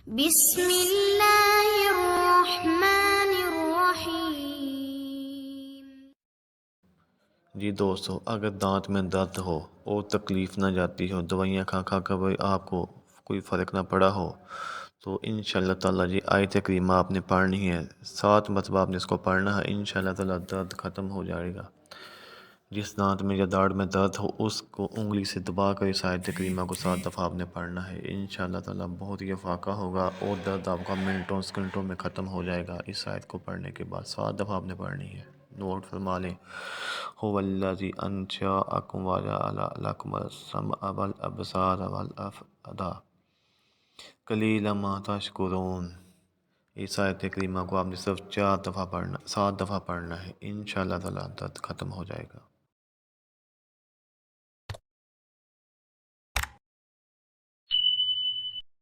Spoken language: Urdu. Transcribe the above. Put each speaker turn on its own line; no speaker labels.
بسم اللہ الرحمن الرحیم۔
جی دوستو، اگر دانت میں درد ہو اور تکلیف نہ جاتی ہو، دوائیاں کھا کھا کر آپ کو کوئی فرق نہ پڑا ہو، تو انشاءاللہ تعالیٰ جی آیت کریمہ آپ نے پڑھنی ہے، 7 مرتبہ آپ نے اس کو پڑھنا ہے، انشاءاللہ تعالیٰ درد ختم ہو جائے گا۔ جس دانت میں یا داڑھ میں درد ہو اس کو انگلی سے دبا کر اس آیت کریمہ کو 7 دفعہ آپ نے پڑھنا ہے، انشاءاللہ تعالیٰ بہت ہی افاقہ ہوگا اور درد آپ کا منٹوں سیکنڈوں میں ختم ہو جائے گا۔ اس آیت کو پڑھنے کے بعد 7 دفعہ آپ نے پڑھنی ہے، نوٹ فرما لیں۔ هو الذی انشأکم وجعل لکم السمع والابصار والافئدہ قلیلا ما تشکرون۔ اس آیت کریمہ کو آپ نے صرف 7 دفعہ پڑھنا ہے، انشاءاللہ تعالیٰ درد ختم ہو جائے گا۔